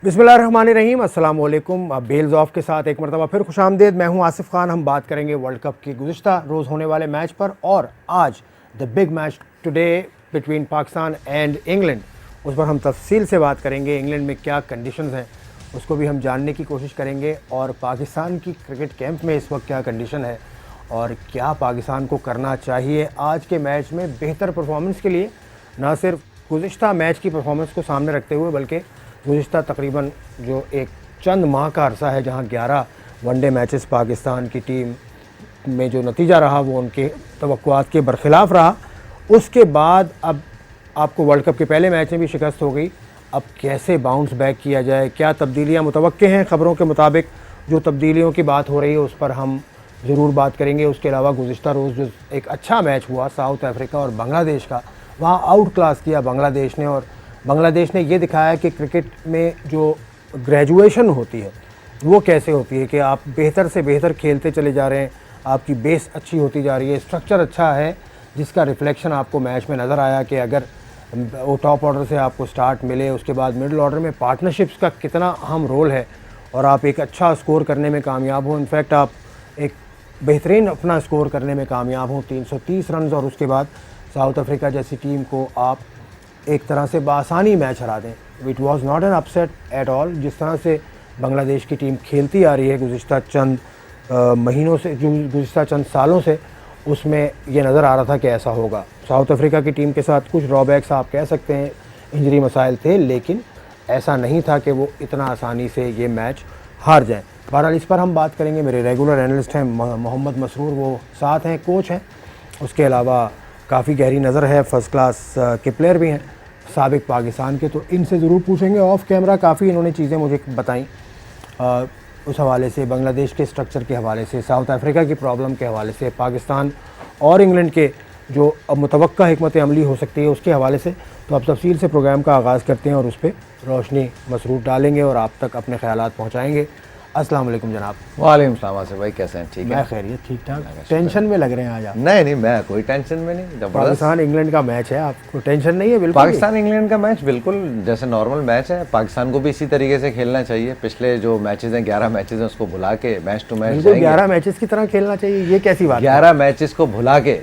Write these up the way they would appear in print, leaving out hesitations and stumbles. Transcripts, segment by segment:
बिस्मिल्लाहिर्रहमानिर्रहीम, अस्सलाम वालेकुम। बेल्स ऑफ के साथ एक मरतबा फिर खुशामदीद। मैं हूं आसिफ खान। हम बात करेंगे वर्ल्ड कप की गुज़िश्ता रोज़ होने वाले मैच पर और आज the big match today between Pakistan and England, उस पर हम तफसील से बात करेंगे। इंग्लैंड में क्या कंडीशंस हैं उसको भी हम जानने की कोशिश करेंगे और पाकिस्तान की क्रिकेट कैंप में इस वक्त क्या कंडीशन है और क्या पाकिस्तान को करना चाहिए आज के मैच में बेहतर परफॉर्मेंस के लिए, ना सिर्फ गुज़िश्ता मैच की परफॉर्मेंस को सामने रखते हुए बल्कि गुज़िश्ता तकरीबन जो एक चंद माह का अरसा है जहां 11 वनडे मैचेस पाकिस्तान की टीम में जो नतीजा रहा वो उनके तवक्कुआत के बरखिलाफ़ रहा। उसके बाद अब आपको वर्ल्ड कप के पहले मैच में भी शिकस्त हो गई। अब कैसे बाउंस बैक किया जाए, क्या तब्दीलियाँ मुतवक्के हैं खबरों के मुताबिक। जो तब्दीलियों की बात हो रही है उस पर हम ज़रूर बात करेंगे। उसके अलावा गुज़िश्ता रोज़ जो एक अच्छा मैच हुआ साउथ अफ्रीका और बांग्लादेश का, वहाँ आउट क्लास किया बांग्लादेश ने और बांग्लादेश ने ये दिखाया कि क्रिकेट में जो ग्रेजुएशन होती है वो कैसे होती है कि आप बेहतर से बेहतर खेलते चले जा रहे हैं, आपकी बेस अच्छी होती जा रही है, स्ट्रक्चर अच्छा है, जिसका रिफ्लेक्शन आपको मैच में नज़र आया कि अगर वो टॉप ऑर्डर से आपको स्टार्ट मिले, उसके बाद मिडिल ऑर्डर में पार्टनरशिप्स का कितना अहम रोल है और आप एक अच्छा स्कोर करने में कामयाब हो। इनफैक्ट आप एक बेहतरीन अपना स्कोर करने में कामयाब हों, 330 रन, और उसके बाद साउथ अफ्रीका जैसी टीम को आप एक तरह से बासानी मैच हरा दें। It was not an upset at all. जिस तरह से बांग्लादेश की टीम खेलती आ रही है गुज़िश्ता चंद महीनों से, गुज़िश्ता चंद सालों से, उसमें ये नज़र आ रहा था कि ऐसा होगा। साउथ अफ्रीका की टीम के साथ कुछ ड्रॉबैक्स आप कह सकते हैं, इंजरी मसाइल थे, लेकिन ऐसा नहीं था कि वो इतना आसानी से ये मैच हार जाएँ। बहरहाल इस पर हम बात करेंगे। मेरे रेगुलर एनालिस्ट हैं मोहम्मद मसरूर, वो साथ हैं, कोच हैं। उसके अलावा काफ़ी गहरी नज़र है, फ़र्स्ट क्लास के प्लेयर भी हैं साबिक पाकिस्तान के, तो इनसे ज़रूर पूछेंगे ऑफ कैमरा। काफ़ी इन्होंने चीज़ें मुझे बताई उस हवाले से, बांग्लादेश के स्ट्रक्चर के हवाले से, साउथ अफ्रीका की प्रॉब्लम के हवाले से, पाकिस्तान और इंग्लैंड के जो अब मुतवक्का हिकमत अमली हो सकती है उसके हवाले से। तो अब तफसील से प्रोग्राम का आगाज़ करते हैं और उस पर रोशनी मसरूफ़ डालेंगे और आप तक अपने ख्यालात पहुँचाएँगे। अस्सलाम वालेकुम जनाब। वालेकुम सलाम आसिफ भाई, कैसे हैं? ठीक है, मैं खैरियत, ठीक ठाक। टेंशन में लग रहे हैं आज आप? नहीं, मैं कोई टेंशन में नहीं। पाकिस्तान इंग्लैंड का मैच है, आपको टेंशन नहीं है? बिल्कुल। पाकिस्तान इंग्लैंड का मैच बिल्कुल जैसे नॉर्मल मैच है। पाकिस्तान को भी इसी तरीके से खेलना चाहिए। पिछले जो मैचेस हैं, 11 मैचेस हैं, उसको भुला के मैच टू मैच 11 मैचेस की तरह खेलना चाहिए, ये कैसी बात है? 11 मैचेस को भुला के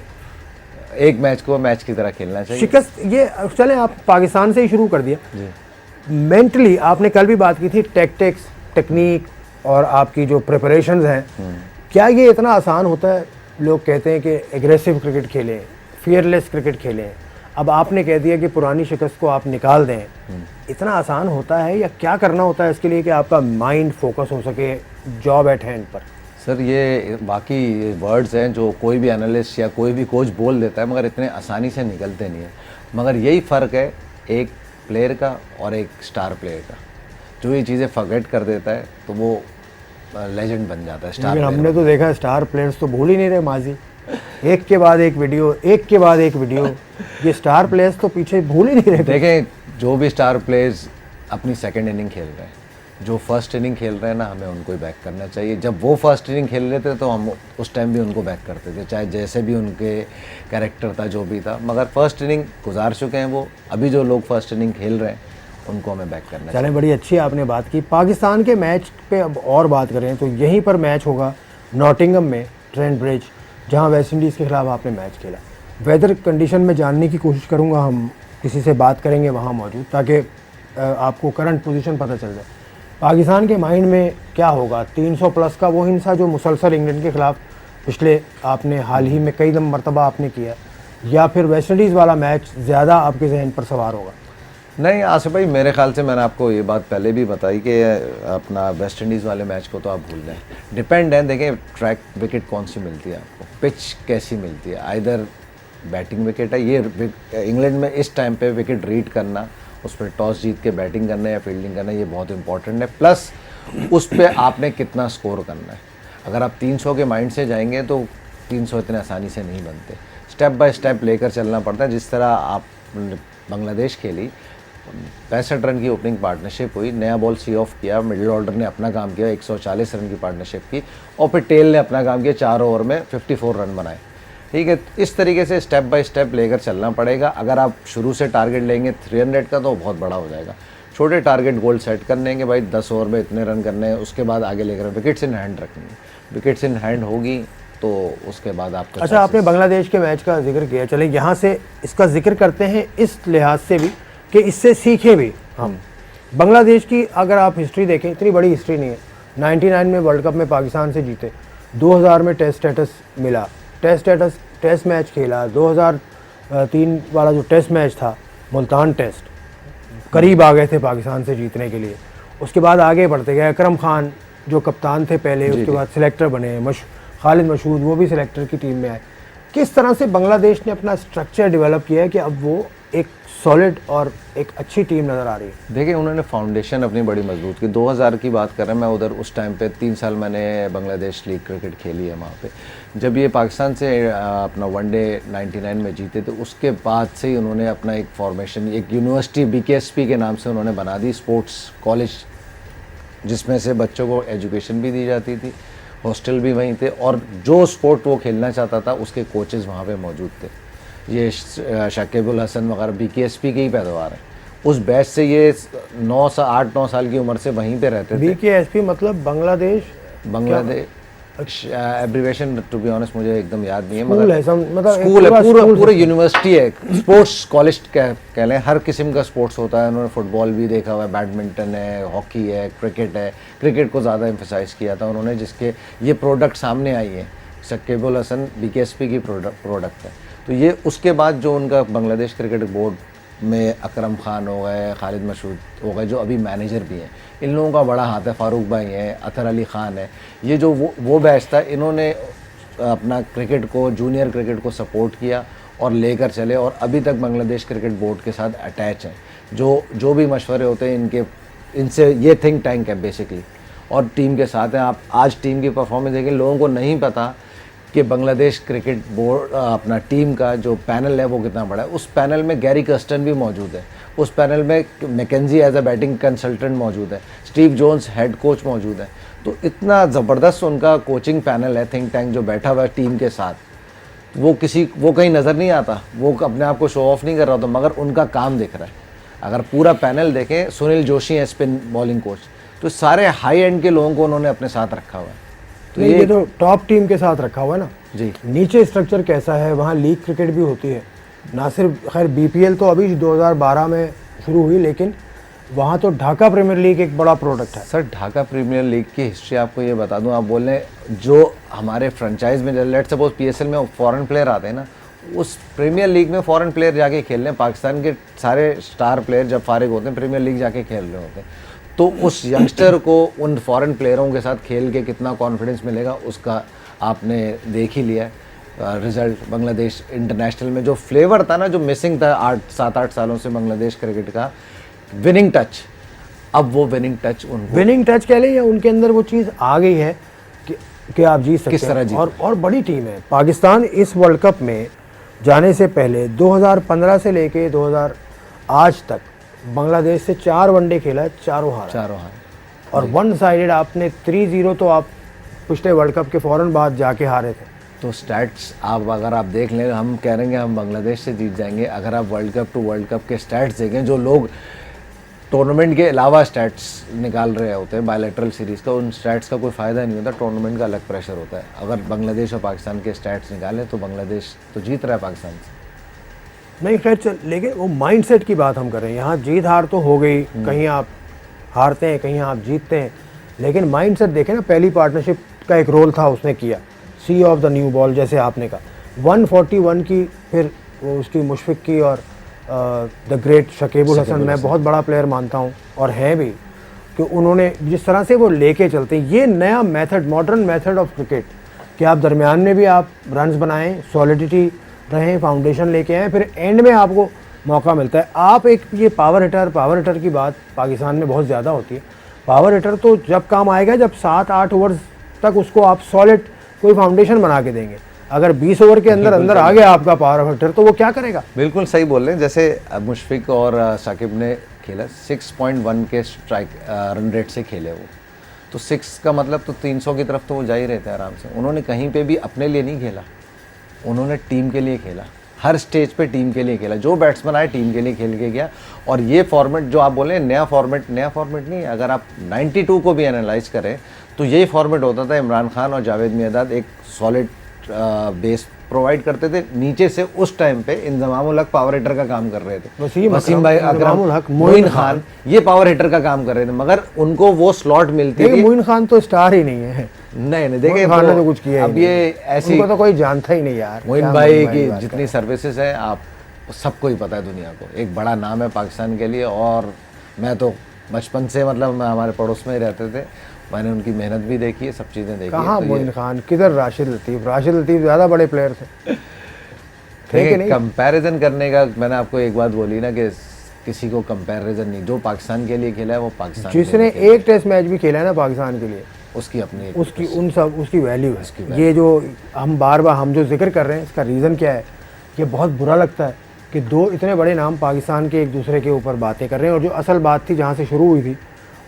एक मैच को मैच की तरह खेलना चाहिए। शिकस्त ये चले, आप पाकिस्तान से ही शुरू कर दिया। मेंटली आपने कल भी बात की थी, टैक्टिक्स, टेक्निक और आपकी जो प्रिपरेशंस हैं, क्या ये इतना आसान होता है? लोग कहते हैं कि एग्रेसिव क्रिकेट खेलें, फियरलेस क्रिकेट खेलें। अब आपने कह दिया कि पुरानी शिकस्त को आप निकाल दें, इतना आसान होता है या क्या करना होता है इसके लिए कि आपका माइंड फोकस हो सके जॉब एट हैंड पर? सर, ये बाकी वर्ड्स हैं जो कोई भी एनालिस्ट या कोई भी कोच बोल देता है, मगर इतने आसानी से निकलते नहीं है। मगर यही फ़र्क है एक प्लेयर का और एक स्टार प्लेयर का। जो ये चीज़ें फॉरगेट कर देता है तो वो लेजेंड बन जाता है। स्टार हमने तो देखा स्टार प्लेयर्स तो भूल ही नहीं रहे माजी, एक के बाद एक वीडियो, एक के बाद एक वीडियो। ये स्टार प्लेयर्स तो पीछे भूल ही नहीं रहे। देखें, जो भी स्टार प्लेयर्स अपनी सेकंड इनिंग खेल रहे हैं, जो फर्स्ट इनिंग खेल रहे हैं ना, हमें उनको ही बैक करना चाहिए। जब वो फर्स्ट इनिंग खेल रहे थे तो हम उस टाइम भी उनको बैक करते थे, चाहे जैसे भी उनके कैरेक्टर था, जो भी था। मगर फर्स्ट इनिंग गुजार चुके हैं वो, अभी जो लोग फर्स्ट इनिंग खेल रहे हैं उनको हमें बैक करना चाहिए। चलें, बड़ी अच्छी आपने बात की। पाकिस्तान के मैच पे अब और बात करें तो यहीं पर मैच होगा नॉटिंघम में, ट्रेंट ब्रिज, जहां वेस्ट इंडीज़ के खिलाफ आपने मैच खेला। वेदर कंडीशन में जानने की कोशिश करूंगा, हम किसी से बात करेंगे वहां मौजूद, ताकि आपको करंट पोजीशन पता चल जाए। पाकिस्तान के माइंड में क्या होगा? 300 प्लस का वो हिंसा जो मुसलसल इंग्लैंड के खिलाफ पिछले आपने हाल ही में कई मरतबा आपने किया, या फिर वेस्ट इंडीज़ वाला मैच ज़्यादा आपके जहन पर सवार होगा? नहीं आसिफ भाई, मेरे ख्याल से मैंने आपको ये बात पहले भी बताई कि अपना वेस्ट इंडीज़ वाले मैच को तो आप भूल जाएं। डिपेंड है, देखें ट्रैक विकेट कौन सी मिलती है आपको, पिच कैसी मिलती है। आइदर बैटिंग विकेट है, ये इंग्लैंड में इस टाइम पे विकेट रीड करना, उस पर टॉस जीत के बैटिंग करना या फील्डिंग करना, ये बहुत इंपॉर्टेंट है। प्लस उस पर आपने कितना स्कोर करना है। अगर आप 300 के माइंड से जाएंगे तो 300 इतने आसानी से नहीं बनते। स्टेप बाय स्टेप लेकर चलना पड़ता है। जिस तरह आप बांग्लादेश खेली, 65 रन की ओपनिंग पार्टनरशिप हुई, नया बॉल सी ऑफ किया, मिडिल ऑर्डर ने अपना काम किया, 140 रन की पार्टनरशिप की, और फिर टेल ने अपना काम किया, 4 ओवर में 54 रन बनाए। ठीक है, इस तरीके से स्टेप बाय स्टेप लेकर चलना पड़ेगा। अगर आप शुरू से टारगेट लेंगे 300 का तो बहुत बड़ा हो जाएगा। छोटे टारगेट गोल सेट करने हैं कि भाई 10 ओवर में इतने रन करने हैं, उसके बाद आगे लेकर विकेट्स इन हैंड रखनी है। विकेट्स इन हैंड होगी तो उसके बाद आपको अच्छा, आपने बांग्लादेश के मैच का जिक्र किया, चलें यहाँ से इसका जिक्र करते हैं इस लिहाज से भी कि इससे सीखें भी हम। बांग्लादेश की अगर आप हिस्ट्री देखें, इतनी बड़ी हिस्ट्री नहीं है। 99 में वर्ल्ड कप में पाकिस्तान से जीते, 2000 में टेस्ट स्टेटस मिला, टेस्ट मैच खेला, 2003 वाला जो टेस्ट मैच था मुल्तान टेस्ट, करीब आ गए थे पाकिस्तान से जीतने के लिए। उसके बाद आगे बढ़ते गए, अकरम खान जो कप्तान थे पहले, उसके बाद सिलेक्टर बने, खालिद मशहूद वो भी सिलेक्टर की टीम में आए। किस तरह से बांग्लादेश ने अपना स्ट्रक्चर डेवलप किया है कि अब वो एक सॉलिड और एक अच्छी टीम नज़र आ रही है? देखिए, उन्होंने फाउंडेशन अपनी बड़ी मजबूत की। 2000 की बात कर रहे हैं, मैं उधर उस टाइम पे 3 साल मैंने बांग्लादेश लीग क्रिकेट खेली है वहाँ पे। जब ये पाकिस्तान से अपना वनडे 99 में जीते तो उसके बाद से ही उन्होंने अपना एक फॉर्मेशन, एक यूनिवर्सिटी BKSP के नाम से उन्होंने बना दी, स्पोर्ट्स कॉलेज, जिसमें से बच्चों को एजुकेशन भी दी जाती थी, हॉस्टल भी वहीं थे, और जो स्पोर्ट वो खेलना चाहता था उसके कोचेज़ वहाँ पे मौजूद थे। ये शकीबुल हसन वगैरह BKSP की ही पैदावार है। उस बैच से ये 8-9 साल की उम्र से वहीं पे रहते थे। BKSP मतलब Bangladesh abbreviation to be honest मुझे एकदम याद नहीं है, मतलब स्कूल है, पूरा यूनिवर्सिटी है, स्पोर्ट्स कॉलेज कह लें। हर किस्म का स्पोर्ट्स होता है, उन्होंने फुटबॉल भी देखा हुआ है, बैडमिंटन है, हॉकी है, क्रिकेट है। क्रिकेट को ज़्यादा एम्फेसाइज़ किया था उन्होंने, जिसके ये प्रोडक्ट सामने आई है। शकीबुल हसन BKSP की प्रोडक्ट है। तो ये उसके बाद जो उनका बांग्लादेश क्रिकेट बोर्ड में अकरम खान हो गए, खालिद मशहूद हो गए, जो अभी मैनेजर भी हैं, इन लोगों का बड़ा हाथ है। फारूक भाई हैं, अतर अली ख़ान है। ये जो वो बैच था, इन्होंने अपना क्रिकेट को, जूनियर क्रिकेट को सपोर्ट किया और लेकर चले, और अभी तक बांग्लादेश क्रिकेट बोर्ड के साथ अटैच हैं। जो भी मशवरे होते हैं इनसे, ये थिंक टैंक है बेसिकली, और टीम के साथ हैं। आप आज टीम की परफॉर्मेंस देखें, लोगों को नहीं पता कि बांग्लादेश क्रिकेट बोर्ड अपना टीम का जो पैनल है वो कितना बड़ा है। उस पैनल में गैरी कर्स्टन भी मौजूद है, उस पैनल में McKenzie as a batting consultant मौजूद है, स्टीव जोन्स हेड कोच मौजूद है। तो इतना ज़बरदस्त उनका कोचिंग पैनल है, थिंक टैंक जो बैठा हुआ है टीम के साथ। वो कहीं नज़र नहीं आता, वो अपने आप को शो ऑफ नहीं कर रहा होता, मगर उनका काम दिख रहा है। अगर पूरा पैनल देखें, सुनील जोशी है स्पिन बॉलिंग कोच, तो सारे हाई एंड के लोगों को उन्होंने अपने साथ रखा हुआ है। तो ये तो टॉप टीम के साथ रखा हुआ है ना जी। नीचे स्ट्रक्चर कैसा है? वहाँ लीग क्रिकेट भी होती है, ना सिर्फ, खैर BPL तो अभी 2012 में शुरू हुई, लेकिन वहाँ तो ढाका प्रीमियर लीग एक बड़ा प्रोडक्ट है। सर, ढाका प्रीमियर लीग की हिस्ट्री आपको ये बता दूं, आप बोल रहे हैं जो हमारे फ्रेंचाइज में, लेट्स सपोज PSL में फॉरेन प्लेयर आते हैं ना, उस प्रीमियर लीग में फॉरेन प्लेयर जाके खेल रहे हैं। पाकिस्तान के सारे स्टार प्लेयर जब फारिग होते हैं, प्रीमियर लीग जाके खेल रहे होते हैं, तो उस यंगस्टर को उन फॉरेन प्लेयरों के साथ खेल के कितना कॉन्फिडेंस मिलेगा, उसका आपने देख ही लिया है रिजल्ट। बांग्लादेश इंटरनेशनल में जो फ्लेवर था ना, जो मिसिंग था 7-8 सालों से बांग्लादेश क्रिकेट का, विनिंग टच, अब वो विनिंग टच कह लें, या उनके अंदर वो चीज़ आ गई है कि आप जीत सकते किस तरह हैं। और बड़ी टीम है पाकिस्तान। इस वर्ल्ड कप में जाने से पहले 2015 से लेके 2000 आज तक बांग्लादेश से 4 वनडे खेला है, चारों हार। और वन साइडेड आपने 3-0 तो आप पिछले वर्ल्ड कप के फ़ौरन बाद जाके हारे थे। तो स्टैट्स अगर आप देख लें, हम कह रहे हैं हम बांग्लादेश से जीत जाएंगे। अगर आप world cup to world cup के स्टैट्स देखें, जो लोग टूर्नामेंट के अलावा स्टैट्स निकाल रहे होते हैं बायलैटरल सीरीज़ का, उन स्टैट्स का कोई फ़ायदा नहीं होता। टूर्नामेंट का अलग प्रेशर होता है। अगर बांग्लादेश और पाकिस्तान के स्टैट्स निकालें तो बांग्लादेश तो जीत रहा है पाकिस्तान से। नहीं खैर चल, लेकिन वो माइंडसेट की बात हम कर रहे हैं। यहाँ जीत हार तो हो गई, कहीं आप हारते हैं, कहीं आप जीतते हैं, लेकिन माइंडसेट देखें ना। पहली पार्टनरशिप का एक रोल था, उसने किया, सी ऑफ द न्यू बॉल जैसे आपने कहा, 141 की, फिर वो उसकी मुशफिक की, और द ग्रेट शकीबुल हसन मैं बहुत बड़ा प्लेयर मानता हूँ, और हैं भी, कि उन्होंने जिस तरह से वो लेके चलते हैं, ये नया method, modern method of cricket, कि आप दरमियान में भी आप रन्स बनाएं, सॉलिडिटी रहें, फाउंडेशन लेके आएँ, फिर एंड में आपको मौका मिलता है। आप एक ये पावर हिटर की बात पाकिस्तान में बहुत ज़्यादा होती है। पावर हिटर तो जब काम आएगा जब 7-8 ओवर तक उसको आप सॉलिड कोई फाउंडेशन बना के देंगे। अगर 20 ओवर के अंदर आ गया आपका पावर हिटर, तो वो क्या करेगा? बिल्कुल सही बोल रहे हैं। जैसे मुशफिक और साकिब ने खेला 6.1 के स्ट्राइक रन रेट से खेले वो, तो 6 का मतलब तो 300 की तरफ तो वो जा ही रहते हैं आराम से। उन्होंने कहीं पे भी अपने लिए नहीं खेला, उन्होंने टीम के लिए खेला। हर स्टेज पे टीम के लिए खेला, जो बैट्समैन आए टीम के लिए खेल के गया। और ये फॉर्मेट जो आप बोले नया फॉर्मेट नहीं, अगर आप 92 को भी एनालाइज करें तो यही फॉर्मेट होता था। इमरान खान और जावेद मियांदाद एक सॉलिड बेस प्रोवाइड करते थे नीचे से। उस टाइम पे इंजमाम उल हक पावर हिटर का काम कर रहे थे, वसीम भाई अकरम, मोइन खान ये पावर हिटर का काम कर रहे थे, मगर उनको वो स्लॉट मिलती थी। मोइन खान तो स्टार ही नहीं है, नहीं देखे खान ने तो कुछ किया अब ये ऐसी, उनको तो कोई जानता ही नहीं यार। मोइन भाई की जितनी सर्विसेज है आप सबको ही पता है, दुनिया को एक बड़ा नाम है पाकिस्तान के लिए। और मैं तो बचपन से मतलब हमारे पड़ोस में ही रहते थे, मैंने उनकी मेहनत भी देखी है, सब चीज़ें देखी कहाँ है। मोइन खान किधर, राशिद लतीफ़ ज़्यादा बड़े प्लेयर थे। देखिए कंपैरिजन करने का मैंने आपको एक बात बोली ना कि किसी को कंपैरिजन नहीं, जो पाकिस्तान के लिए खेला है वो पाकिस्तान, जिसने एक टेस्ट मैच भी खेला है ना पाकिस्तान के लिए, उसकी अपनी उसकी वैल्यू है। ये जो हम बार बार हम जो जिक्र कर रहे हैं इसका रीज़न क्या है, ये बहुत बुरा लगता है कि दो इतने बड़े नाम पाकिस्तान के एक दूसरे के ऊपर बातें कर रहे हैं, और जो असल बात थी जहाँ से शुरू हुई थी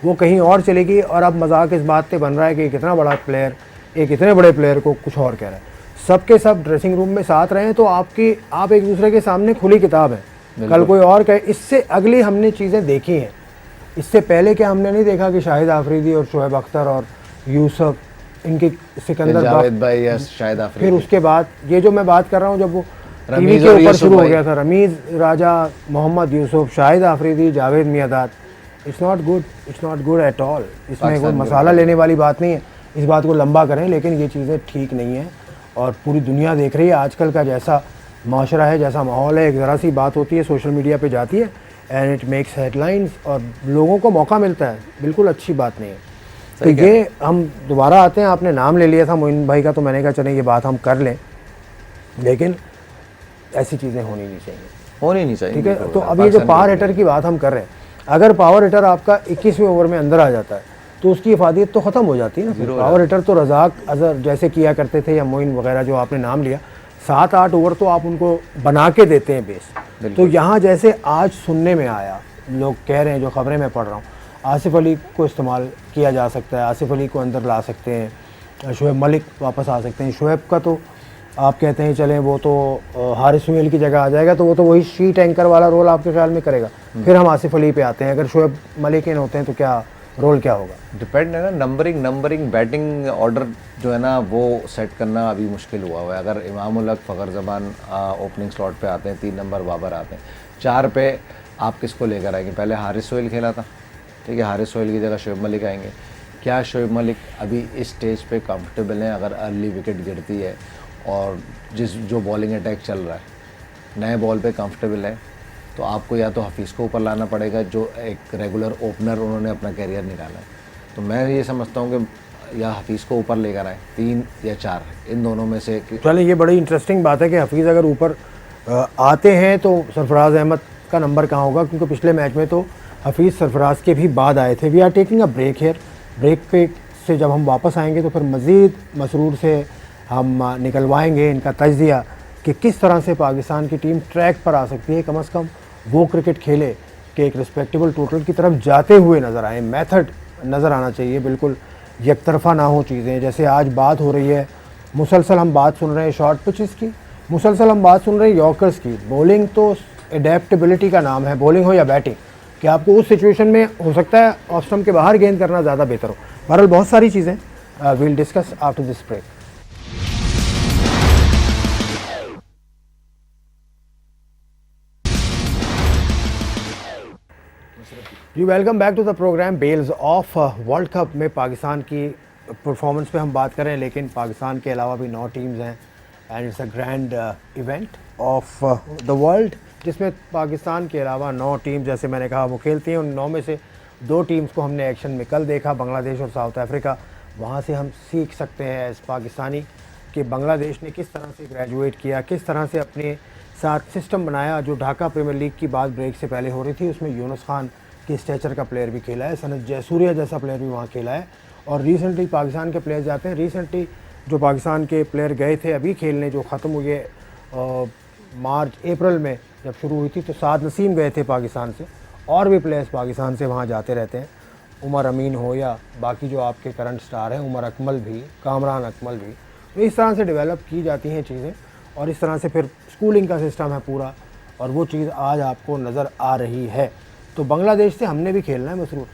वो कहीं और चली गई, और अब मजाक इस बात पे बन रहा है कि एक इतना बड़ा प्लेयर एक इतने बड़े प्लेयर को कुछ और कह रहा है। सबके सब ड्रेसिंग रूम में साथ रहे तो आप एक दूसरे के सामने खुली किताब है। कल कोई और कहे, इससे अगली हमने चीज़ें देखी हैं। इससे पहले क्या हमने नहीं देखा कि शाहिद आफरीदी और शोएब अख्तर और यूसुफ, इनके सिकंदर जावेद भाई या शाहिद आफरीदी, फिर उसके बाद ये जो मैं बात कर रहा हूँ जब वो टीवी के ऊपर शुरू हो गया था, Rameez Raja, Mohammad Yousuf, Shahid Afridi, Javed Miandad, it's not good at all. इसमें कोई मसाला लेने वाली बात नहीं है, इस बात को लंबा करें, लेकिन ये चीज़ें ठीक नहीं है। और पूरी दुनिया देख रही है आजकल का जैसा माशरा है, जैसा माहौल है, एक ज़रा सी बात होती है सोशल मीडिया पे जाती है एंड इट मेक्स हेडलाइंस और लोगों को मौका मिलता है, बिल्कुल अच्छी बात नहीं है। तो ये हम दोबारा आते हैं, आपने नाम ले लिया था मोइन भाई का, तो मैंने कहा चलें ये बात हम कर लें, लेकिन ऐसी चीज़ें होनी नहीं चाहिए, ठीक है। तो अब ये जो पावर हिटर की बात हम कर रहे हैं, अगर पावर हिटर आपका 21वें ओवर में अंदर आ जाता है तो उसकी इफादियत तो ख़त्म हो जाती है ना। पावर हिटर तो रज़ाक अज़हर जैसे किया करते थे, या मोइन वगैरह जो आपने नाम लिया, 7-8 ओवर तो आप उनको बना के देते हैं बेस। तो यहाँ जैसे आज सुनने में आया, लोग कह रहे हैं, जो ख़बरें मैं पढ़ रहा हूँ, आसिफ अली को इस्तेमाल किया जा सकता है, आसिफ अली को अंदर ला सकते हैं, शोएब मलिक वापस आ सकते हैं। शोएब का तो आप कहते हैं चलें वो तो हारिस सुहेल की जगह आ जाएगा, तो वो तो वही शीट एंकर वाला रोल आपके ख्याल में करेगा। फिर हम आसिफ अली पे आते हैं, अगर शोएब मलिक इन होते हैं तो क्या रोल क्या होगा? डिपेंड है ना, नंबरिंग बैटिंग ऑर्डर जो है ना वो सेट करना अभी मुश्किल हुआ है। अगर इमाम उल हक, फ़खर ज़मान ओपनिंग स्लॉट पे आते हैं, 3 नंबर बाबर आते हैं, 4 पे आप किसको लेकर आएंगे? पहले हारिस सोहेल खेला था, ठीक है, हारिस सोहेल की जगह शोएब मलिक आएंगे। क्या शोएब मलिक अभी इस स्टेज पे कंफर्टेबल हैं? अगर अर्ली विकेट गिरती है और जो बॉलिंग अटैक चल रहा है, नए बॉल पे कंफर्टेबल है, तो आपको या तो हफीज़ को ऊपर लाना पड़ेगा, जो एक रेगुलर ओपनर उन्होंने अपना कैरियर निकाला है। तो मैं ये समझता हूँ कि या हफीज़ को ऊपर लेकर आए, 3 या 4 इन दोनों में से। चले, ये बड़ी इंटरेस्टिंग बात है कि हफीज़ अगर ऊपर आते हैं तो सरफराज अहमद का नंबर कहाँ होगा, क्योंकि पिछले मैच में तो हफीज़ सरफराज के भी बाद आए थे। We are taking a break here, break पे से जब हम वापस आएंगे तो फिर मज़ीद मसरूर से हम निकलवाएंगे इनका तज्ज़िया कि किस तरह से पाकिस्तान की टीम ट्रैक पर आ सकती है, कम से कम वो क्रिकेट खेले कि एक रिस्पेक्टेबल टोटल की तरफ जाते हुए नज़र आए, मेथड नज़र आना चाहिए, बिल्कुल एक तरफा ना हो चीज़ें। जैसे आज बात हो रही है, मुसलसल हम बात सुन रहे हैं शॉर्ट पिचेस की, मुसलसल हम बात सुन रहे हैं यॉर्कर्स की। बॉलिंग तो एडेप्टेबिलिटी का नाम है, बॉलिंग हो या बैटिंग, कि आपको उस सिचुएशन में हो सकता है ऑफ स्टंप के बाहर गेंद करना ज़्यादा बेहतर हो। बहरहाल बहुत सारी चीज़ें will discuss after this break. जी welcome back to the programme Bails Off. World cup में पाकिस्तान की परफॉर्मेंस पे हम बात करें, लेकिन पाकिस्तान के अलावा भी 9 टीम्स हैं and it's a grand event of the world, जिसमें पाकिस्तान के अलावा 9 टीम, जैसे मैंने कहा, वो खेलती हैं। उन 9 में से 2 टीम्स को हमने एक्शन में कल देखा, बांग्लादेश और साउथ अफ्रीका। वहाँ से हम सीख सकते हैं इस पाकिस्तानी कि बांग्लादेश ने किस तरह से ग्रेजुएट किया, किस तरह से अपने साथ सिस्टम बनाया। जो ढाका प्रीमियर लीग की बात ब्रेक से पहले हो रही थी, उसमें यूनुस खान के स्टेचर का प्लेयर भी खेला है, सनत जयसूर्या जैसा प्लेयर भी वहाँ खेला है। और रिसेंटली पाकिस्तान के प्लेयर जाते हैं, रिसेंटली जो पाकिस्तान के प्लेयर गए थे अभी खेलने, जो ख़त्म हुए मार्च अप्रैल में जब शुरू हुई थी, तो साद नसीम गए थे पाकिस्तान से, और भी प्लेयर्स पाकिस्तान से वहाँ जाते रहते हैं। उमर अमीन हो या बाकी जो आपके करंट स्टार हैं, उमर अकमल भी, कामरान अकमल भी, तो इस तरह से डेवलप की जाती हैं चीज़ें। और इस तरह से फिर स्कूलिंग का सिस्टम है पूरा, और वो चीज़ आज आपको नज़र आ रही है। तो बांग्लादेश से हमने भी खेलना है मसरूर,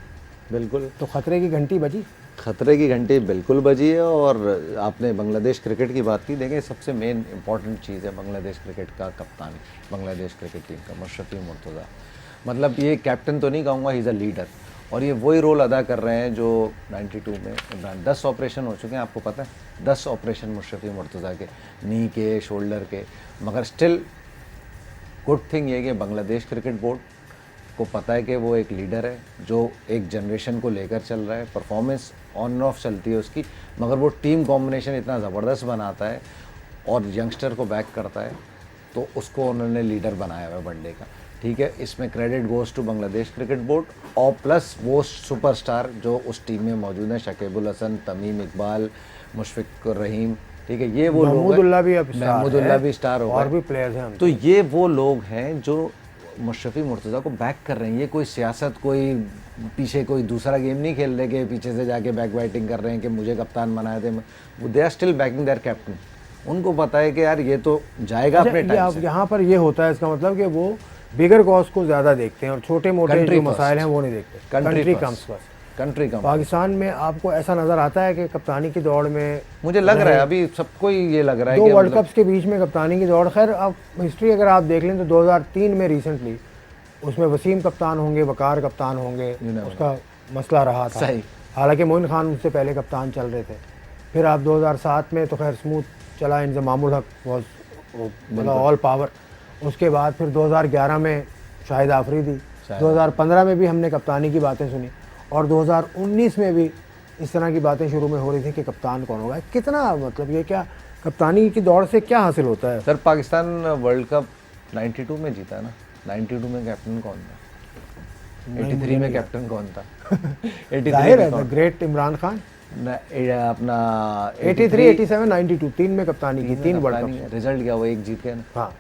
बिल्कुल तो ख़तरे की घंटी बजी। खतरे की घंटी बिल्कुल बजी है। और आपने बांग्लादेश क्रिकेट की बात की, देखें सबसे मेन इंपॉर्टेंट चीज़ है बांग्लादेश क्रिकेट का कप्तान, बांग्लादेश क्रिकेट टीम का मुशर्रफी मुर्तज़ा। मतलब ये कैप्टन तो नहीं कहूँगा, ही इज़ अ लीडर, और ये वही रोल अदा कर रहे हैं जो 92 में इमरान। 10 ऑपरेशन हो चुके हैं, आपको पता है, 10 ऑपरेशन मुशर्रफी मुर्तज़ा के, नी के, शोल्डर के, मगर स्टिल गुड थिंग ये कि बांग्लादेश क्रिकेट बोर्ड को पता है कि वो एक लीडर है जो एक जनरेशन को लेकर चल रहा है। परफॉर्मेंस ऑन ऑफ चलती है उसकी, मगर वो टीम कॉम्बिनेशन इतना ज़बरदस्त बनाता है और यंगस्टर को बैक करता है, तो उसको उन्होंने लीडर बनाया हुआ है वनडे का। ठीक है, इसमें credit goes to Bangladesh cricket board और प्लस वो सुपरस्टार जो उस टीम में मौजूद हैं, शकीबुल हसन, तमीम इकबाल, मुशफिकुर रहीम। ठीक है, ये वो लोग महमूदुल्लाह भी अब महमूदुल्लाह भी स्टार हो और गए, भी प्लेयर्स हैं। तो ये वो लोग हैं जो मुशर्रफी मुर्तज़ा को बैक कर रहे हैं। ये कोई सियासत, कोई पीछे कोई दूसरा गेम नहीं खेल रहे कि पीछे से जाके बैक बैटिंग कर रहे हैं कि मुझे कप्तान बनाए थे। वो they are still backing their captain. उनको पता है कि यार ये तो जाएगा अपने टाइम से। यहाँ पर ये होता है, इसका मतलब कि वो बिगर कॉज को ज़्यादा देखते हैं और छोटे मोटे जो मसाइल हैं वो नहीं देखते। Country comes first. कंट्री कम। पाकिस्तान में आपको ऐसा नज़र आता है कि कप्तानी की दौड़ में, मुझे लग रहा है अभी सबको ही ये लग रहा है दो कि वर्ल्ड कप्स के बीच में कप्तानी की दौड़, खैर आप हिस्ट्री अगर आप देख लें तो 2003 में रिसेंटली उसमें वसीम कप्तान होंगे, वकार कप्तान होंगे, उसका मसला रहा था। सही। हालांकि मोइन खान उससे पहले कप्तान चल रहे थे। फिर आप 2007 में तो खैर स्मूथ चला, इंजमामुल हक वॉज मतलब ऑल पावर। उसके बाद फिर 2011 में शाहिद आफरीदी, 2015 में भी हमने कप्तानी की बातें सुनी, और 2019 में भी इस तरह की बातें शुरू में हो रही थी कि कप्तान कौन होगा। कितना मतलब ये क्या कप्तानी की दौड़ से क्या हासिल होता है? सर पाकिस्तान वर्ल्ड कप 92 में जीता ना, 92 में कैप्टन कौन था? 83 में कैप्टन कौन था? 83 है ग्रेट इमरान खान। अपना 83, 87, 92 तीन में कप्तानी की, 3 वर्ल्ड कप। रिजल्ट क्या, वो एक जीत गए ना। हाँ,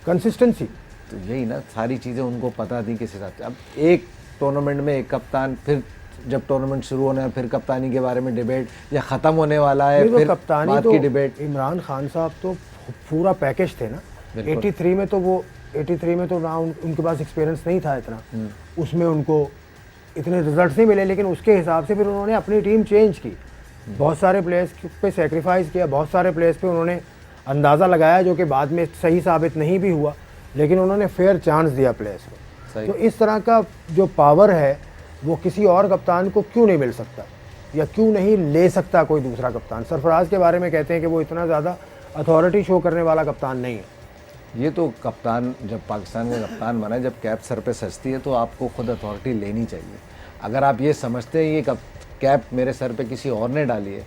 कंसिस्टेंसी। तो यही ना, सारी चीज़ें उनको पता थी किस हिसाब से। अब एक टूर्नामेंट में एक कप्तान, फिर जब टूर्नामेंट शुरू होना है फिर कप्तानी के बारे में डिबेट, या ख़त्म होने वाला है फिर कप्तानी बात तो की डिबेट। इमरान खान साहब तो पूरा पैकेज थे ना। 83 में तो वो 83 में तो ना उनके पास एक्सपीरियंस नहीं था इतना, उसमें उनको इतने रिजल्ट्स नहीं मिले, लेकिन उसके हिसाब से फिर उन्होंने अपनी टीम चेंज की, बहुत सारे प्लेयर्स पे सेक्रीफाइस किया, बहुत सारे प्लेयर्स पे उन्होंने अंदाज़ा लगाया जो कि बाद में सही साबित नहीं भी हुआ, लेकिन उन्होंने फेयर चांस दिया प्लेयर्स को। तो इस तरह का जो पावर है वो किसी और कप्तान को क्यों नहीं मिल सकता, या क्यों नहीं ले सकता कोई दूसरा कप्तान? सरफराज के बारे में कहते हैं कि वो इतना ज़्यादा अथॉरिटी शो करने वाला कप्तान नहीं है। ये तो कप्तान जब पाकिस्तान का कप्तान बना है, जब कैप सर पे सजती है तो आपको खुद अथॉरिटी लेनी चाहिए। अगर आप ये समझते हैं ये कैप मेरे सर पे किसी और ने डाली है,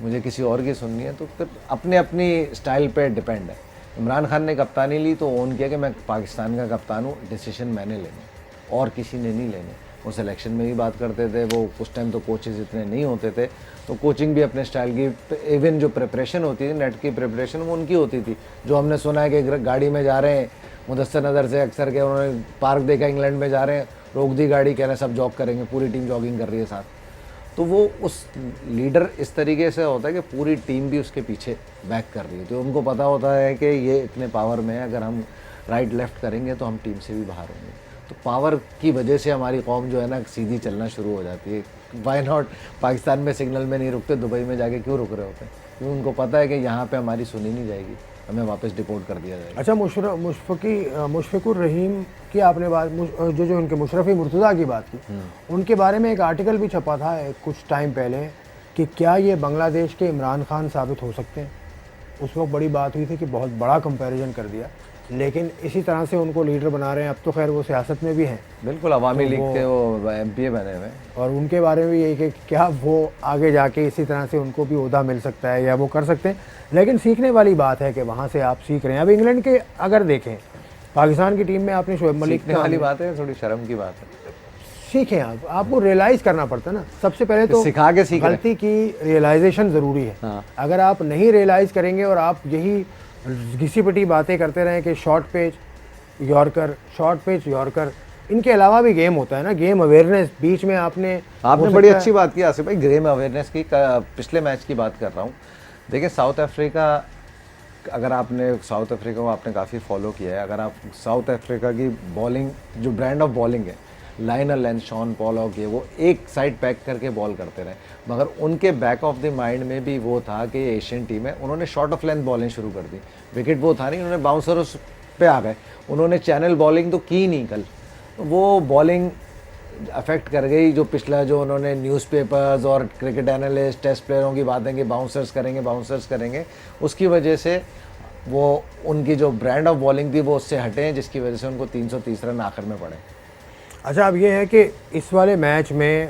मुझे किसी और की सुननी है, तो फिर अपने अपनी स्टाइल पे डिपेंड है। इमरान खान ने कप्तानी ली तो ओन किया कि मैं पाकिस्तान का कप्तान हूँ, डिसीजन मैंने लेने और किसी ने नहीं लेने। वो सिलेक्शन में भी बात करते थे, वो उस टाइम तो कोचेज़ इतने नहीं होते थे, तो कोचिंग भी अपने स्टाइल की, इवन जो प्रिपरेशन होती थी, नेट की प्रिपरेशन वो उनकी होती थी। जो हमने सुना है कि गाड़ी में जा रहे हैं मुदस्सर नज़र से अक्सर के, उन्होंने पार्क देखा इंग्लैंड में जा रहे हैं, रोक दी गाड़ी, कह रहे हैं सब जॉग करेंगे, पूरी टीम जॉगिंग कर रही है साथ। तो वो उस लीडर इस तरीके से होता है कि पूरी टीम भी उसके पीछे बैक कर रही है, तो उनको पता होता है कि ये इतने पावर में है, अगर हम राइट लेफ़्ट करेंगे तो हम टीम से भी बाहर होंगे। तो पावर की वजह से हमारी कौम जो है ना सीधी चलना शुरू हो जाती है। वाई नॉट, पाकिस्तान में सिग्नल में नहीं रुकते, दुबई में जाके क्यों रुक रहे होते हैं? क्योंकि उनको पता है कि यहाँ पे हमारी सुनी नहीं जाएगी, हमें वापस डिपोर्ट कर दिया जाएगा। अच्छा, मुशफिकुर रहीम की आपने बात, जो उनके मुशर्रफी मुर्तज़ा की बात की, उनके बारे में एक आर्टिकल भी छपा था कुछ टाइम पहले कि क्या ये बांग्लादेश के इमरान खान साबित हो सकते हैं। उस वक्त बड़ी बात हुई थी कि बहुत बड़ा कंपैरिजन कर दिया, लेकिन इसी तरह से उनको लीडर बना रहे हैं। अब तो खैर वो सियासत में भी हैं, बिल्कुल अवामी लीग के वो MPA बने हुए हैं, और उनके बारे में यही कि क्या वो आगे जाके इसी तरह से उनको भी ओहदा मिल सकता है या वो कर सकते हैं। लेकिन सीखने वाली बात है कि वहाँ से आप सीख रहे हैं। अब इंग्लैंड के अगर देखें, पाकिस्तान की टीम में आपने शोएब मलिक वाली बात है, थोड़ी शर्म की बात है। सीखें, आपको रियलाइज़ करना पड़ता है ना, सबसे पहले तो सिखा के सीख गलती की रियलाइजेशन ज़रूरी है। हाँ। अगर आप नहीं रियलाइज़ करेंगे और आप यही घिसी पिटी बातें करते रहें कि शॉर्ट पिच यॉर्कर, इनके अलावा भी गेम होता है ना, गेम अवेयरनेस। बीच में आपने बड़ी अच्छी बात की आसिफ भाई, गेम अवेयरनेस की। पिछले मैच की बात कर रहा हूँ। देखिए साउथ अफ्रीका अगर आपने साउथ अफ्रीका को आपने काफ़ी फॉलो किया है, अगर आप साउथ अफ्रीका की बॉलिंग जो ब्रांड ऑफ बॉलिंग है, लाइनर लेंथ, शॉन पॉलॉक, ये वो एक साइड पैक करके बॉल करते रहे, मगर उनके बैक ऑफ द माइंड में भी वो था कि एशियन टीम है, उन्होंने शॉर्ट ऑफ लेंथ बॉलिंग शुरू कर दी। विकेट वो था नहीं, उन्होंने बाउंसर्स पे आ गए, उन्होंने चैनल बॉलिंग तो की नहीं कल, तो वो बॉलिंग अफेक्ट कर गई। जो पिछला जो उन्होंने न्यूज़पेपर्स और क्रिकेट एनालिस्ट, टेस्ट प्लेयरों की बातें कि बाउंसर्स करेंगे, उसकी वजह से वो उनकी जो ब्रांड ऑफ बॉलिंग थी वो उससे हटे हैं, जिसकी वजह से उनको 330 रन आखिर में पड़े। अच्छा, अब ये है कि इस वाले मैच में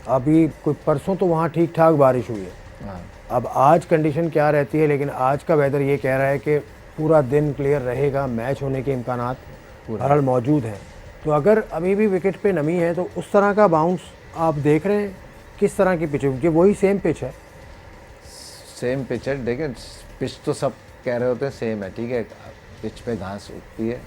अभी कोई परसों तो वहाँ ठीक ठाक बारिश हुई है। हाँ, अब आज कंडीशन क्या रहती है, लेकिन आज का वेदर ये कह रहा है कि पूरा दिन क्लियर रहेगा, मैच होने के इम्कानात बहरहाल मौजूद हैं। तो अगर अभी भी विकेट पे नमी है तो उस तरह का बाउंस आप देख रहे हैं, किस तरह की पिच है? क्योंकि वही सेम पिच है। सेम पिच है, देखें पिच तो सब कह रहे होते हैं सेम है, ठीक है। पिच पे घास उगती है,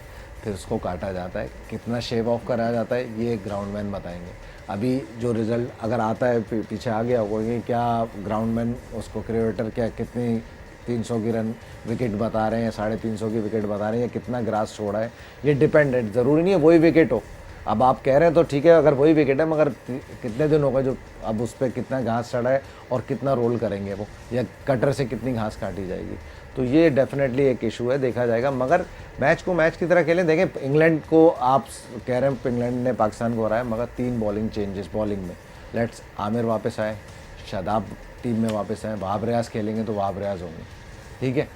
फिर उसको काटा जाता है, कितना शेव ऑफ करा जाता है ये ग्राउंडमैन बताएंगे। अभी जो रिज़ल्ट अगर आता है पीछे आ गया होगा कि क्या ग्राउंडमैन उसको क्रिएटर क्या कितनी 300 की रन विकेट बता रहे हैं, 350 की विकेट बता रहे हैं, या कितना ग्रास छोड़ा है, ये डिपेंडेंट, ज़रूरी नहीं है वही विकेट हो। अब आप कह रहे हैं तो ठीक है, अगर वही विकेट है, मगर कितने दिन हो गए जो अब उस पर कितना घास चढ़ा है और कितना रोल करेंगे वो, या कटर से कितनी घास काटी जाएगी, तो ये डेफिनेटली एक इशू है, देखा जाएगा। मगर मैच को मैच की तरह खेलें। देखें इंग्लैंड को आप कह रहे हैं इंग्लैंड ने पाकिस्तान को हराया, मगर 3 बॉलिंग चेंजेस बॉलिंग में, लेट्स आमिर वापस आए, शादाब टीम में वापस आए, वहाब रियाज खेलेंगे तो वहाब रियाज होंगे, ठीक है।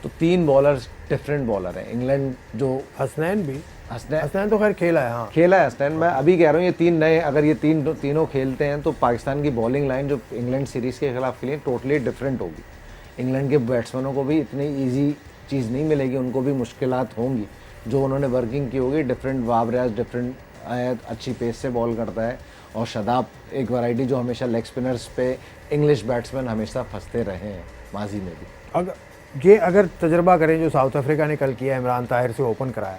तो 3 बॉलर्स डिफरेंट बॉलर हैं। इंग्लैंड जो हसनैन तो खैर खेला है, हाँ खेला है हसनैन। मैं अभी कह रहा हूँ ये 3 नए, अगर ये तीनों खेलते हैं तो पाकिस्तान की बॉलिंग लाइन जो इंग्लैंड सीरीज़ के खिलाफ खेली टोटली डिफरेंट होगी। इंग्लैंड के बैट्समैनों को भी इतनी ईजी चीज़ नहीं मिलेगी, उनको भी मुश्किलात होंगी, जो उन्होंने वर्किंग की होगी। डिफरेंट वहाब रियाज डिफरेंट अच्छी पेस से बॉल करता है, और शादाब एक वैरायटी जो हमेशा लेग स्पिनर्स पे इंग्लिश बैट्समैन हमेशा फंसते रहे हैं माजी में भी। अगर तजर्बा करें जो साउथ अफ्रीका ने कल किया, इमरान ताहिर से ओपन कराया,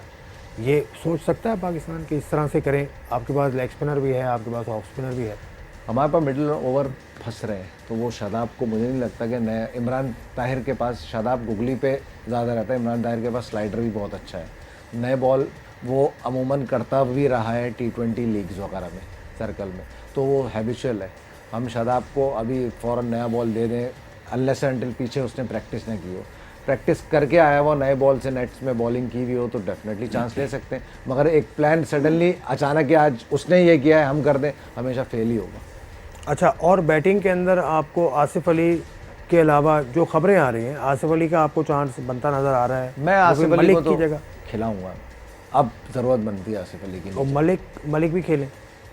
ये सोच सकता है पाकिस्तान कि इस तरह से करें? आपके पास लेग स्पिनर भी है, आपके पास ऑफ स्पिनर भी है, हमारे पास मिडिल ओवर फंस रहे हैं, तो वो शादाब को मुझे नहीं लगता कि नया इमरान ताहिर के पास, शादाब गुगली पे ज़्यादा रहता है, इमरान ताहिर के पास स्लाइडर भी बहुत अच्छा है, नए बॉल वो अमूमन करता भी रहा है T20 लीग्स वगैरह में, सर्कल में, तो वो हैबिचुअल है। हम शादाब को अभी फ़ौरन नया बॉल दे दें, अनलेस एंटिल पीछे उसने प्रैक्टिस ना की हो, प्रैक्टिस करके आया हुआ नए बॉल से नेट्स में बॉलिंग की भी हो, तो डेफिनेटली चांस ले सकते हैं। मगर एक प्लान सडनली अचानक कि आज उसने ये किया है हम कर दें, हमेशा फेल ही होगा। अच्छा, और बैटिंग के अंदर आपको आसिफ अली के अलावा जो खबरें आ रही हैं, आसिफ अली का आपको चांस बनता नज़र आ रहा है? मैं आसिफ अली को तो जगह खिलाऊंगा, अब ज़रूरत बनती है आसिफ अली की। और मलिक भी खेले?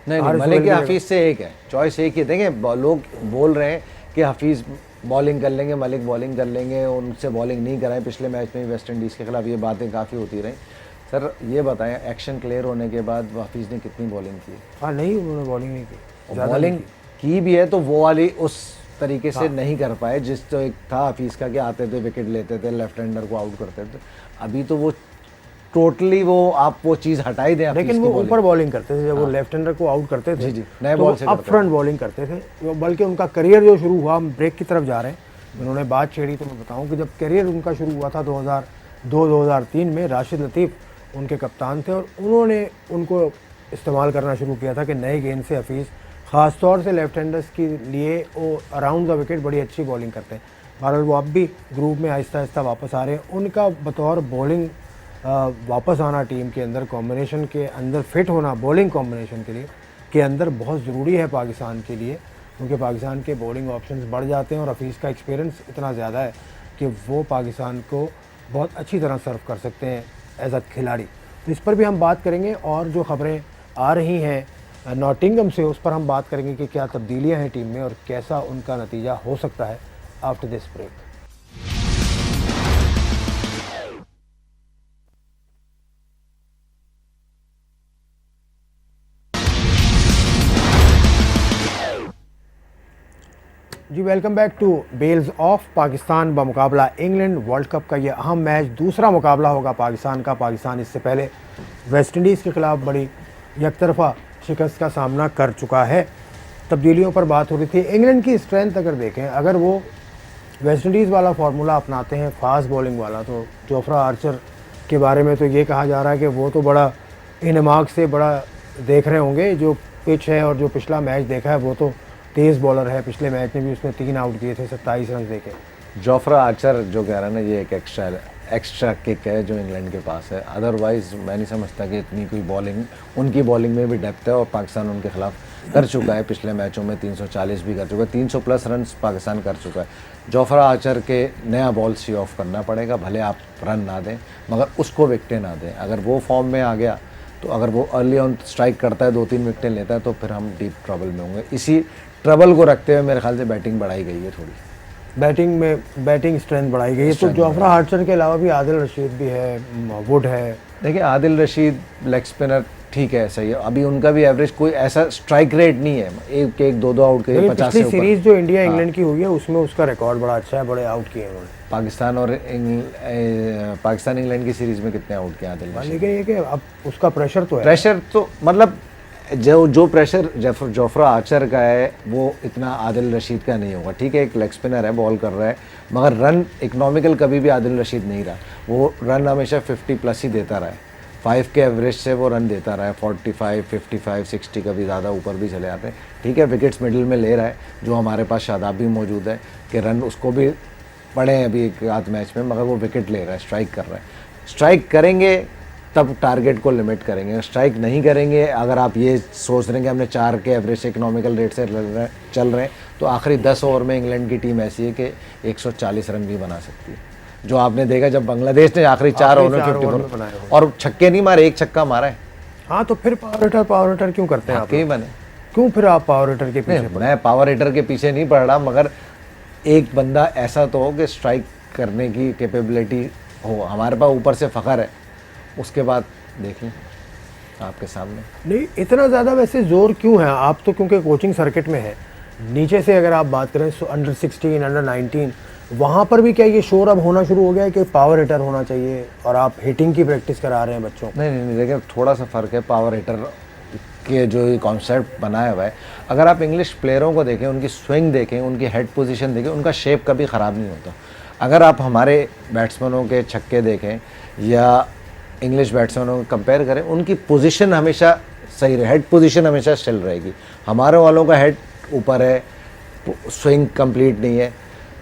नहीं, मलिक या हफीज़ से एक है, चॉइस एक ही। देखें लोग बोल रहे हैं कि हफीज़ बॉलिंग कर लेंगे, मलिक बॉलिंग कर लेंगे, उनसे बॉलिंग नहीं कराएं। पिछले मैच में वेस्ट इंडीज़ के खिलाफ ये बातें काफ़ी होती रहीं। सर ये बताएं, एक्शन क्लियर होने के बाद हफीज़ ने कितनी बॉलिंग की? हाँ, नहीं, उन्होंने बॉलिंग नहीं की, बॉलिंग की भी है तो वो वाली उस तरीके से नहीं कर पाए जिस तो एक था हफीज़ का कि आते थे विकेट लेते थे, लेफ्ट हैंडर को आउट करते थे। अभी तो वो टोटली वो आप वो चीज़ हटा ही दें। लेकिन वो ऊपर बॉलिंग करते थे जब वो लेफ्ट हैंडर को आउट करते थे, जी नए तो बॉल से अप फ्रंट बॉलिंग करते थे। बल्कि उनका करियर जो शुरू हुआ, हम ब्रेक की तरफ जा रहे हैं, उन्होंने बात छेड़ी तो मैं बताऊं कि जब करियर उनका शुरू हुआ था 2002-2003 में, राशिद लतीफ़ उनके कप्तान थे और उन्होंने उनको इस्तेमाल करना शुरू किया था कि नए गेंद से हफीज़ ख़ास तौर से लेफ्ट हैंडर्स के लिए वो अराउंड द विकेट बड़ी अच्छी बॉलिंग करते हैं। बहरहाल वो अब भी ग्रुप में आहिस्ता आहिस्ता वापस आ रहे हैं। उनका बतौर बॉलिंग वापस आना टीम के अंदर, कॉम्बिनेशन के अंदर फिट होना बॉलिंग कॉम्बिनेशन के लिए के अंदर बहुत ज़रूरी है पाकिस्तान के लिए, क्योंकि पाकिस्तान के बॉलिंग ऑप्शंस बढ़ जाते हैं और हफीज़ का एक्सपीरियंस इतना ज़्यादा है कि वो पाकिस्तान को बहुत अच्छी तरह सर्व कर सकते हैं एज अ खिलाड़ी। तो इस पर भी हम बात करेंगे, और जो ख़बरें आ रही हैं नॉटिंगम से उस पर हम बात करेंगे कि क्या तब्दीलियाँ हैं टीम में और कैसा उनका नतीजा हो सकता है आफ्टर दिस ब्रेक। जी, welcome back to bells of Pakistan बमुकाबला इंग्लैंड। वर्ल्ड कप का ये अहम मैच, दूसरा मुकाबला होगा पाकिस्तान का। पाकिस्तान इससे पहले वेस्ट इंडीज़ के खिलाफ बड़ी एकतरफा शिकस्त का सामना कर चुका है। तब्दीलियों पर बात हो रही थी। इंग्लैंड की स्ट्रेंथ अगर देखें, अगर वो वेस्ट इंडीज़ वाला फार्मूला अपनाते हैं, फास्ट बॉलिंग वाला, तो जोफ्रा आर्चर के बारे में तो ये कहा जा रहा है कि वो तो बड़ा इनमाक से बड़ा देख रहे होंगे। जो पिच है और जो पिछला मैच देखा है, वो तो तेज़ बॉलर है। पिछले मैच में भी उसने 3 आउट किए थे 27 रन देके। जोफ्रा आर्चर जो कह रहा है ना, ये एक एक्स्ट्रा किक है जो इंग्लैंड के पास है। अदरवाइज़ मैं नहीं समझता कि इतनी कोई बॉलिंग, उनकी बॉलिंग में भी डेप्थ है और पाकिस्तान उनके खिलाफ कर चुका है। पिछले मैचों में 340 भी कर चुका है, 300 प्लस रन पाकिस्तान कर चुका है। जोफ्रा आर्चर के नया बॉल सी ऑफ करना पड़ेगा, भले आप रन ना दें मगर उसको विकटें ना दें। अगर वो फॉर्म में आ गया तो अगर वो अर्ली ऑन स्ट्राइक करता है, 2-3 विकटें लेता है, तो फिर हम डीप ट्रबल में होंगे। इसी ट्रबल को रखते हुए मेरे ख्याल से बैटिंग बढ़ाई गई है थोड़ी। बैटिंग स्ट्रेंथ बढ़ाई गई है। तो जोफ्रा आर्चर के अलावा भी आदिल रशीद भी है, वुड है। देखिए आदिल रशीद लेग स्पिनर ठीक है, सही है। अभी उनका भी एवरेज कोई ऐसा स्ट्राइक रेट नहीं है, एक एक 2-2 आउट के 50 से ऊपर। सीरीज जो इंडिया इंग्लैंड की हुई है उसमें उसका रिकॉर्ड बड़ा अच्छा है, बड़े आउट किए उन्होंने। पाकिस्तान इंग्लैंड की सीरीज में कितने आउट किए आदिल रशीद? लेकिन ये कि अब उसका प्रेशर तो है। प्रेशर तो मतलब जो प्रेशर जोफ्रा आर्चर का है वो इतना आदिल रशीद का नहीं होगा। ठीक है, एक लेग स्पिनर है, बॉल कर रहा है, मगर रन इकोनॉमिकल कभी भी आदिल रशीद नहीं रहा। वो रन हमेशा 50 प्लस ही देता रहा है। 5 के एवरेज से वो रन देता रहा है। 45, 55, 60 कभी ज़्यादा ऊपर भी चले आते हैं। ठीक है, विकेट्स मिडिल में ले रहा है, जो हमारे पास शादाब भी मौजूद है कि रन उसको भी पड़े हैं अभी एक आध मैच में, मगर वो विकेट ले रहा है, स्ट्राइक कर रहा है। स्ट्राइक करेंगे तब टारगेट को लिमिट करेंगे, स्ट्राइक नहीं करेंगे। अगर आप ये सोच रहे हैं कि हमने 4 के एवरेज से इकोनॉमिकल रेट से चल रहे हैं, तो आखिरी 10 ओवर में इंग्लैंड की टीम ऐसी है कि 140 रन भी बना सकती है। जो आपने देखा जब बांग्लादेश ने आखिरी 4 ओवर में 54 और छक्के नहीं मारे, एक छक्का मारा है। हाँ, तो फिर पावर हिटर क्यों करते हैं आप? क्यों बने? क्यों फिर आप पावर हिटर के पीछे? मैं पावर हिटर के पीछे नहीं पड़ रहा, मगर एक बंदा ऐसा तो हो कि स्ट्राइक करने की कैपेबिलिटी हो। हमारे पास ऊपर से फ़ख्र है, उसके बाद देख लें आपके सामने। नहीं, इतना ज़्यादा वैसे जोर क्यों है? आप तो क्योंकि कोचिंग सर्किट में है, नीचे से अगर आप बात करें अंडर 16, अंडर 19, वहाँ पर भी क्या ये शोर अब होना शुरू हो गया है कि पावर हिटर होना चाहिए और आप हिटिंग की प्रैक्टिस करा रहे हैं बच्चों को? नहीं, देखिए थोड़ा सा फ़र्क है। पावर हिटर के जो ये कॉन्सेप्ट बनाया हुआ है, अगर आप इंग्लिश प्लेयरों को देखें, उनकी स्विंग देखें, उनकी हेड पोजीशन देखें, उनका शेप कभी ख़राब नहीं होता। अगर आप हमारे बैट्समैनों के छक्के देखें या इंग्लिश बैट्समैनों को कंपेयर करें, उनकी पोजीशन हमेशा सही रहे, हेड पोजीशन हमेशा स्टिल रहेगी। हमारे वालों का हेड ऊपर है, स्विंग कंप्लीट नहीं है।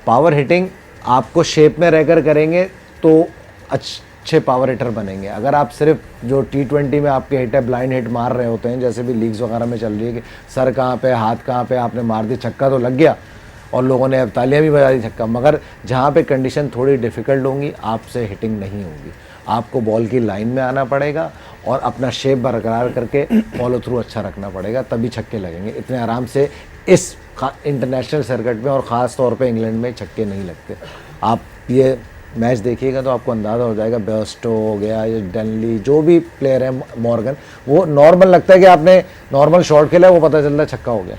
पावर हिटिंग आपको शेप में रहकर करेंगे तो अच्छे पावर हिटर बनेंगे। अगर आप सिर्फ जो T20 में आपके हिट है, ब्लाइंड हिट मार रहे होते हैं, जैसे भी लीग्स वगैरह में चल रही है कि सर कहाँ पे, हाथ कहाँ पे, आपने मार दी, छक्का तो लग गया और लोगों ने अब तालियां भी बजा दी छक्का, मगर जहाँ पे कंडीशन थोड़ी डिफ़िकल्ट होंगी, आपसे हिटिंग नहीं होगी। आपको बॉल की लाइन में आना पड़ेगा और अपना शेप बरकरार करके फॉलो थ्रू अच्छा रखना पड़ेगा, तभी छक्के लगेंगे। इतने आराम से इस इंटरनेशनल सर्किट में और ख़ास तौर पे इंग्लैंड में छक्के नहीं लगते। आप ये मैच देखिएगा तो आपको अंदाज़ा हो जाएगा। बेस्टो हो गया, ये डनली, जो भी प्लेयर है, मॉर्गन, वो नॉर्मल लगता है कि आपने नॉर्मल शॉट खेला, वो पता चलता है छक्का हो गया।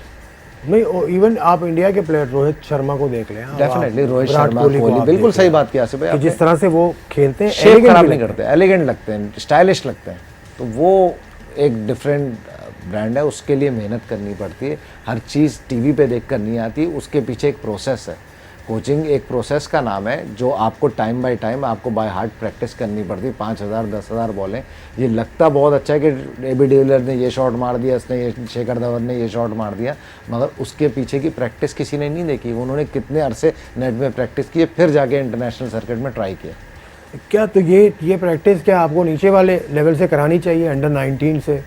नहीं, इवन आप इंडिया के प्लेयर रोहित शर्मा को देख लें। डेफिनेटली रोहित शर्मा, कोहली, बिल्कुल सही बात किया भाई, जिस तरह से वो खेलते हैं, शेप खराब नहीं करते, एलिगेंट लगते हैं, स्टाइलिश लगते हैं। तो वो एक डिफरेंट ब्रांड है, उसके लिए मेहनत करनी पड़ती है। हर चीज़ टीवी पे देख कर नहीं आती, उसके पीछे एक प्रोसेस है। कोचिंग एक प्रोसेस का नाम है, जो आपको टाइम बाय टाइम आपको बाय हार्ट प्रैक्टिस करनी पड़ती है। 5000 10,000 बॉलें, ये लगता बहुत अच्छा है कि AB डिविलियर ने ये शॉट मार दिया, इसने ये, शेखर धवन ने ये शॉट मार दिया, मगर उसके पीछे की प्रैक्टिस किसी ने नहीं देखी। उन्होंने कितने अरसे नेट में प्रैक्टिस की, फिर जाके इंटरनेशनल सर्किट में ट्राई किया। क्या तो ये प्रैक्टिस क्या आपको नीचे वाले लेवल से करानी चाहिए? अंडर 19 से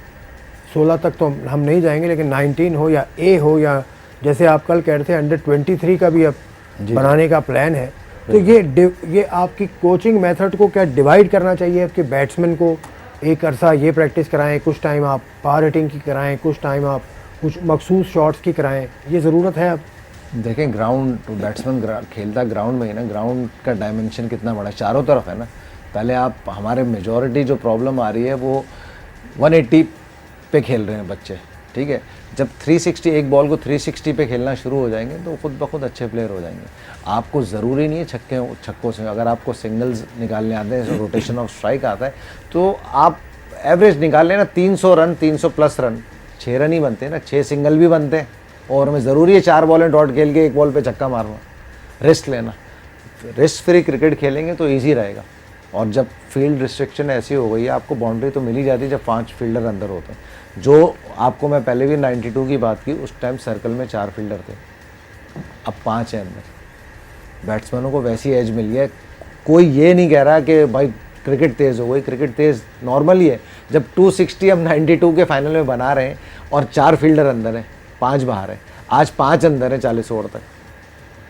16 तक तो हम नहीं जाएंगे, लेकिन 19 हो या A हो, या जैसे आप कल कह रहे थे अंडर 23 का भी अब बनाने का प्लान है, तो ये आपकी कोचिंग मेथड को क्या डिवाइड करना चाहिए? आपके बैट्समैन को एक अरसा ये प्रैक्टिस कराएं, कुछ टाइम आप पावर हिटिंग की कराएं, कुछ टाइम आप कुछ मखसूस शॉट्स की कराएं, ये ज़रूरत है अब? देखें, ग्राउंड बैट्समैन खेलता ग्राउंड में ही ना, ग्राउंड का डायमेंशन कितना बड़ा है, चारों तरफ है ना। पहले आप, हमारे मेजॉरिटी जो प्रॉब्लम आ रही है वो 180 पे खेल रहे हैं बच्चे, ठीक है। जब 360, एक बॉल को 360 पे खेलना शुरू हो जाएंगे तो खुद ब खुद अच्छे प्लेयर हो जाएंगे। आपको ज़रूरी नहीं है छक्कों से, अगर आपको सिंगल्स निकालने आते हैं, रोटेशन ऑफ स्ट्राइक आता है, तो आप एवरेज निकाल लेना 300 रन, 300 प्लस रन, 6 रन ही बनते हैं ना, 6 सिंगल भी बनते हैं। और में ज़रूरी है 4 बॉलें डॉट खेल के 1 बॉल पे छक्का मारना, रिस्क लेना। रिस्क फ्री क्रिकेट खेलेंगे तो ईजी रहेगा। और जब फील्ड रिस्ट्रिक्शन ऐसी हो गई है, आपको बाउंड्री तो मिल ही जाती है जब 5 फील्डर अंदर होते हैं। जो आपको मैं पहले भी 92 की बात की, उस टाइम सर्कल में 4 फील्डर थे, अब 5 हैं अंदर। बैट्समैनों को वैसी एज मिल गया। कोई ये नहीं कह रहा कि भाई क्रिकेट तेज़ हो गई, क्रिकेट तेज़ नॉर्मल ही है। जब 260 हम 92 के फाइनल में बना रहे हैं और 4 फील्डर अंदर हैं, 5 बाहर हैं, आज 5 अंदर हैं 40 ओवर तक।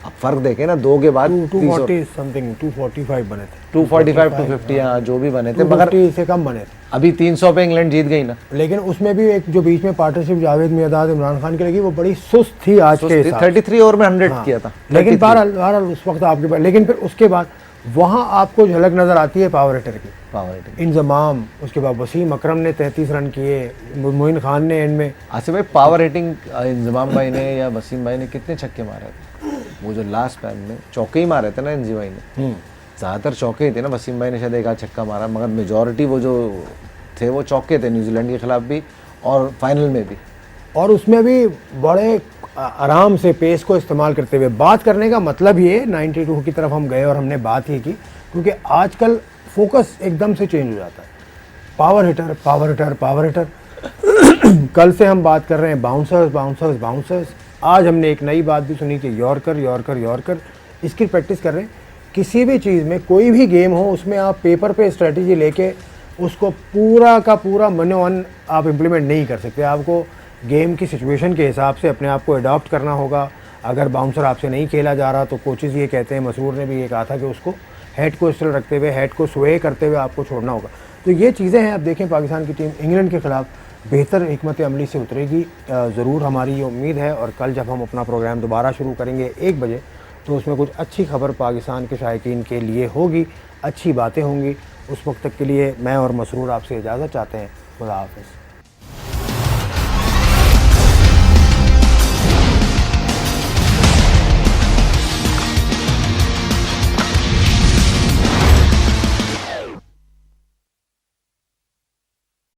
अब फर्क देखें ना, 2 के बाद 240 समथिंग 245 बने थे, 245 250 हाँ जो भी बने थे, मगर 250 से कम बने थे। अभी 300 पे इंग्लैंड जीत गई ना। लेकिन उसमें भी एक जो बीच में पार्टनरशिप जावेद मियादाद इमरान खान की लगी, वो बड़ी सुस्त थी आज के हिसाब से। 33 ओवर में 100 किया था। लेकिन बहरहाल उस वक्त आपके पास, लेकिन फिर उसके बाद वहाँ आपको झलक नज़र आती है पावर हिटर की, पावर हिटिंग इंजमाम। उसके बाद वसीम अकरम ने 33 रन किए, मोइन खान ने एंड में। आसिफ भाई पावर हिटिंग इंजमाम भाई ने या वसीम भाई ने कितने छक्के मारे थे? वो जो लास्ट टाइम में चौके ही मारे थे ना इंजी भाई ने, ज़्यादातर चौके ही थे ना। वसीम भाई ने शायद एक आध छक्का मारा, मगर मेजॉरिटी वो जो थे वो चौके थे, न्यूजीलैंड के खिलाफ भी और फाइनल में भी। और उसमें भी बड़े आराम से पेस को इस्तेमाल करते हुए। बात करने का मतलब ये 92 की तरफ हम गए और हमने बात ये की क्योंकि आजकल फोकस एकदम से चेंज हो जाता है। Power hitter power hitter power hitter कल से हम बात कर रहे हैं बाउंसर्स बाउंसर्स बाउंसर्स। आज हमने एक नई बात भी सुनी कि यॉर्कर यॉर्कर यॉर्कर। इसकी प्रैक्टिस कर रहे हैं। किसी भी चीज़ में, कोई भी गेम हो, उसमें आप पेपर पे स्ट्रेटजी लेके उसको पूरा का पूरा मनोवन आप इम्प्लीमेंट नहीं कर सकते। आपको गेम की सिचुएशन के हिसाब से अपने आप को अडॉप्ट करना होगा। अगर बाउंसर आपसे नहीं खेला जा रहा तो कोचेज़ ये कहते हैं, मसरूर ने भी ये कहा था कि उसको हेड को स्टिल रखते हुए, हेड को स्वे करते हुए आपको छोड़ना होगा। तो ये चीज़ें हैं। अब देखें पाकिस्तान की टीम इंग्लैंड के ख़िलाफ़ बेहतर हिकमत अमली से उतरेगी, ज़रूर हमारी ये उम्मीद है। और कल जब हम अपना प्रोग्राम दोबारा शुरू करेंगे 1 बजे, तो उसमें कुछ अच्छी खबर पाकिस्तान के शायकीन के लिए होगी, अच्छी बातें होंगी। उस वक्त तक के लिए मैं और मसरूर आपसे इजाज़त चाहते हैं। खुदा हाफ़िज़।